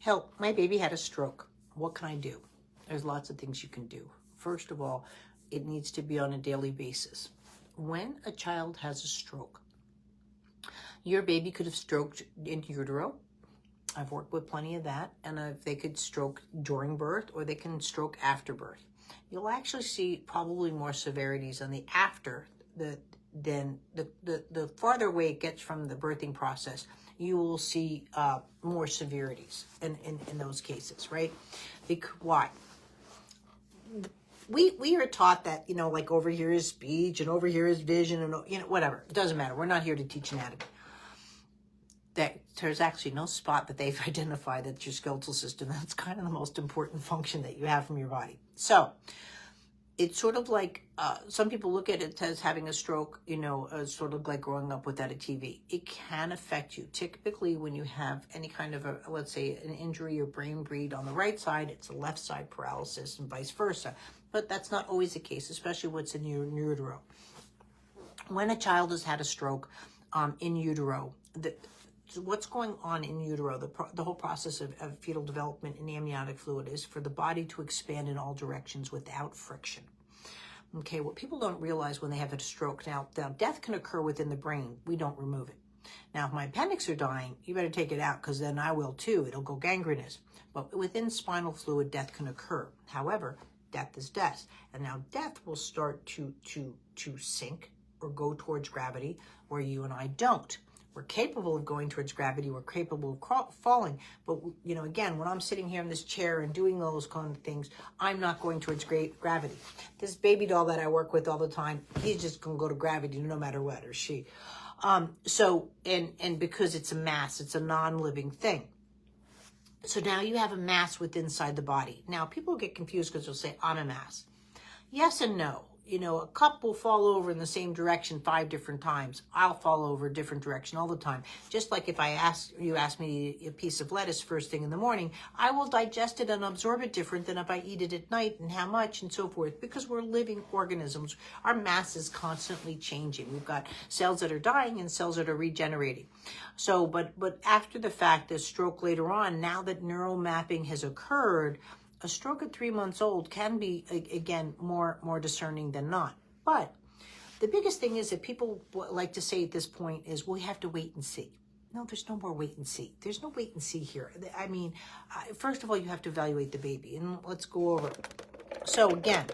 Help, my baby had a stroke. What can I do? There's lots of things you can do. First of all, it needs to be on a daily basis. When a child has a stroke, your baby could have stroked in utero. I've worked with plenty of that. And they could stroke during birth or they can stroke after birth. You'll actually see probably more severities on the after than the farther away it gets from the birthing process, you will see more severities in those cases, right? Why? We are taught that, like over here is speech and over here is vision and, whatever. It doesn't matter. We're not here to teach anatomy. That there's actually no spot that they've identified that's your skeletal system. That's kind of the most important function that you have from your body. So it's sort of like some people look at it as having a stroke, sort of like growing up without a TV. It can affect you. Typically, when you have any kind of let's say, an injury or brain bleed on the right side, it's a left side paralysis and vice versa. But that's not always the case, especially what's in your utero. When a child has had a stroke in utero, so what's going on in utero, the whole process of fetal development in amniotic fluid is for the body to expand in all directions without friction. Okay, what people don't realize when they have a stroke, now death can occur within the brain. We don't remove it. Now, if my appendix are dying, you better take it out because then I will too. It'll go gangrenous. But within spinal fluid, death can occur. However, death is death. And now death will start to sink or go towards gravity where you and I don't. We're capable of going towards gravity. We're capable of falling. But, again, when I'm sitting here in this chair and doing those kind of things, I'm not going towards gravity. This baby doll that I work with all the time, he's just going to go to gravity no matter what, or she. And because it's a mass, it's a non-living thing. So now you have a mass inside the body. Now, people get confused because they'll say, I'm a mass. Yes and no. A cup will fall over in the same direction 5 different times. I'll fall over a different direction all the time. Just like if you ask me a piece of lettuce first thing in the morning, I will digest it and absorb it different than if I eat it at night and how much and so forth. Because we're living organisms. Our mass is constantly changing. We've got cells that are dying and cells that are regenerating. So, but after the fact, the stroke later on, now that neural mapping has occurred, a stroke at 3 months old can be, again, more discerning than not. But the biggest thing is that people like to say at this point is, we have to wait and see. No, there's no more wait and see. There's no wait and see here. I mean, first of all, you have to evaluate the baby. And let's go over it. So again,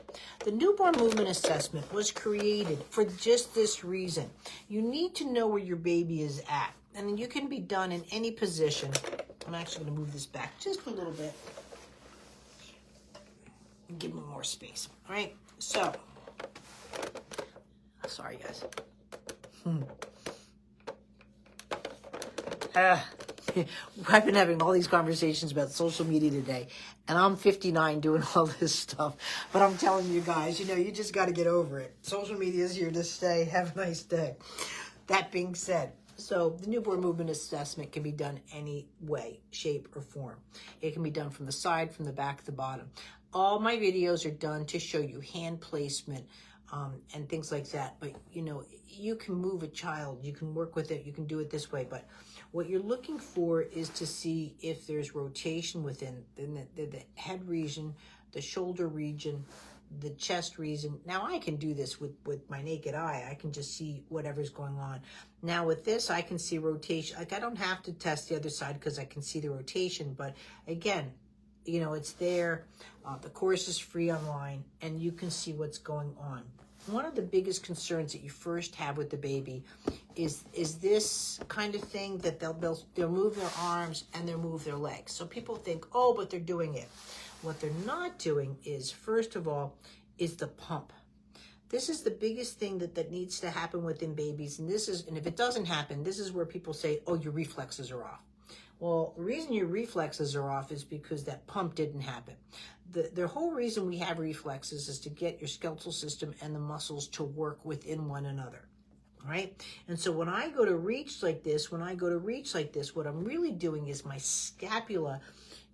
the newborn movement assessment was created for just this reason. You need to know where your baby is at. And you can be done in any position. I'm actually going to move this back just a little bit. Give me more space. All right. So, sorry, guys. I've been having all these conversations about social media today, and I'm 59 doing all this stuff. But I'm telling you guys, you just got to get over it. Social media is here to stay. Have a nice day. That being said, so the newborn movement assessment can be done any way, shape, or form. It can be done from the side, from the back, the bottom. All my videos are done to show you hand placement and things like that. But, you can move a child. You can work with it. You can do it this way. But what you're looking for is to see if there's rotation within the head region, the shoulder region, the chest region. Now, I can do this with my naked eye. I can just see whatever's going on. Now, with this, I can see rotation. Like, I don't have to test the other side because I can see the rotation. But, again, it's there. The course is free online, and you can see what's going on. One of the biggest concerns that you first have with the baby is this kind of thing that they'll move their arms and they'll move their legs. So people think, oh, but they're doing it. What they're not doing is, first of all, is the pump. This is the biggest thing that needs to happen within babies. And if it doesn't happen, this is where people say, oh, your reflexes are off. Well, the reason your reflexes are off is because that pump didn't happen. The whole reason we have reflexes is to get your skeletal system and the muscles to work within one another, right? And so when I go to reach like this, what I'm really doing is my scapula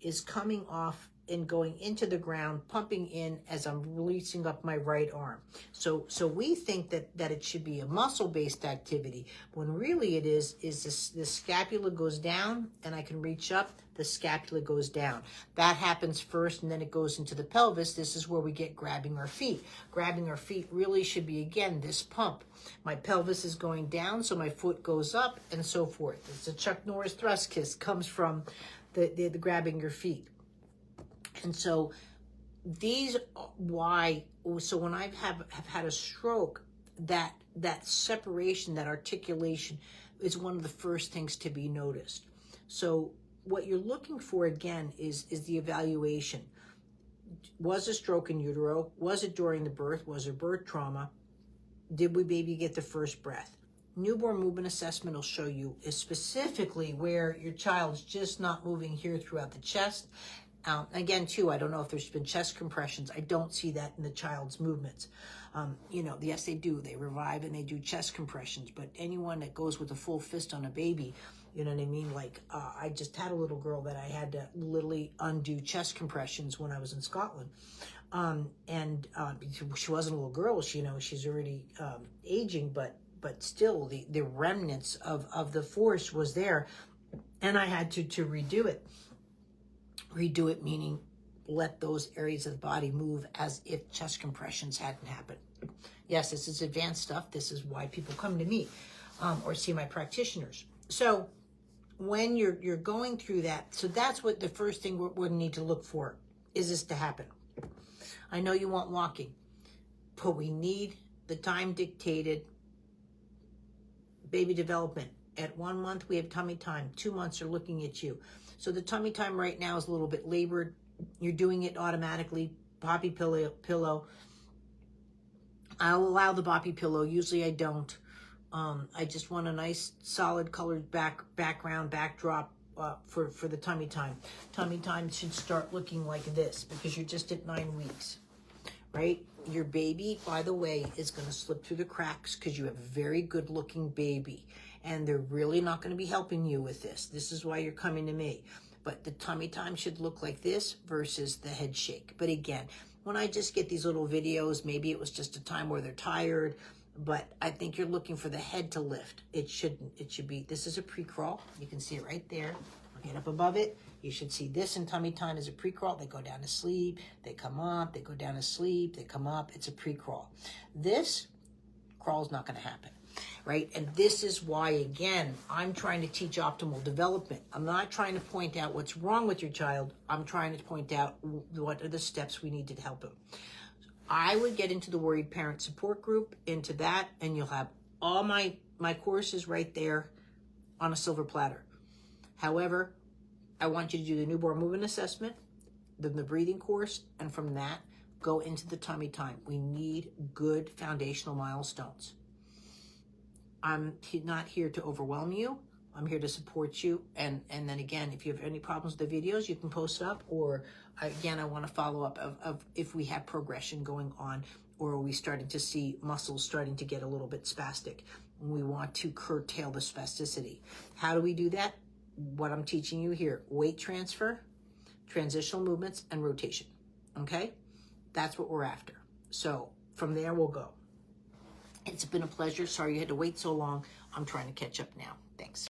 is coming off and going into the ground, pumping in as I'm releasing up my right arm. So we think that it should be a muscle-based activity, when really it is the scapula goes down and I can reach up, the scapula goes down. That happens first, and then it goes into the pelvis. This is where we get grabbing our feet. Grabbing our feet really should be, again, this pump. My pelvis is going down, so my foot goes up, and so forth. It's a Chuck Norris thrust kiss, comes from the grabbing your feet. And so these why, so when I have had a stroke, that separation, that articulation is one of the first things to be noticed. So what you're looking for, again, is the evaluation. Was a stroke in utero? Was it during the birth? Was it birth trauma? Did we baby get the first breath? Newborn movement assessment will show you is specifically where your child's just not moving here throughout the chest. Again, too, I don't know if there's been chest compressions. I don't see that in the child's movements. Yes, they do. They revive and they do chest compressions. But anyone that goes with a full fist on a baby, you know what I mean? Like, I just had a little girl that I had to literally undo chest compressions when I was in Scotland. She wasn't a little girl. She's already aging, but still the remnants of the force was there. And I had to redo it. Redo it meaning let those areas of the body move as if chest compressions hadn't happened. Yes, this is advanced stuff. This is why people come to me or see my practitioners. So when you're going through that, so that's what the first thing we need to look for, is this to happen. I know you want walking, but we need the time dictated baby development. At 1 month, we have tummy time. 2 months are looking at you. So the tummy time right now is a little bit labored. You're doing it automatically. Boppy pillow. I'll allow the boppy pillow. Usually I don't. I just want a nice solid colored backdrop for the tummy time. Tummy time should start looking like this because you're just at 9 weeks, right? Your baby, by the way, is going to slip through the cracks because you have a very good looking baby. And they're really not going to be helping you with this. This is why you're coming to me. But the tummy time should look like this versus the head shake. But again, when I just get these little videos, maybe it was just a time where they're tired, but I think you're looking for the head to lift. It shouldn't. It should be, this is a pre-crawl. You can see it right there. Get up above it. You should see this in tummy time as a pre-crawl. They go down to sleep. They come up. They go down to sleep. They come up. It's a pre-crawl. This crawl is not going to happen. Right? And this is why, again, I'm trying to teach optimal development. I'm not trying to point out what's wrong with your child. I'm trying to point out what are the steps we need to help him. I would get into the Worried Parent Support Group, into that, and you'll have all my courses right there on a silver platter. However, I want you to do the newborn movement assessment, then the breathing course, and from that, go into the tummy time. We need good foundational milestones. I'm not here to overwhelm you. I'm here to support you. And then again, if you have any problems with the videos, you can post it up. Or again, I want to follow up of if we have progression going on, or are we starting to see muscles starting to get a little bit spastic. We want to curtail the spasticity. How do we do that? What I'm teaching you here: weight transfer, transitional movements, and rotation. Okay? That's what we're after. So from there, we'll go. It's been a pleasure. Sorry you had to wait so long. I'm trying to catch up now. Thanks.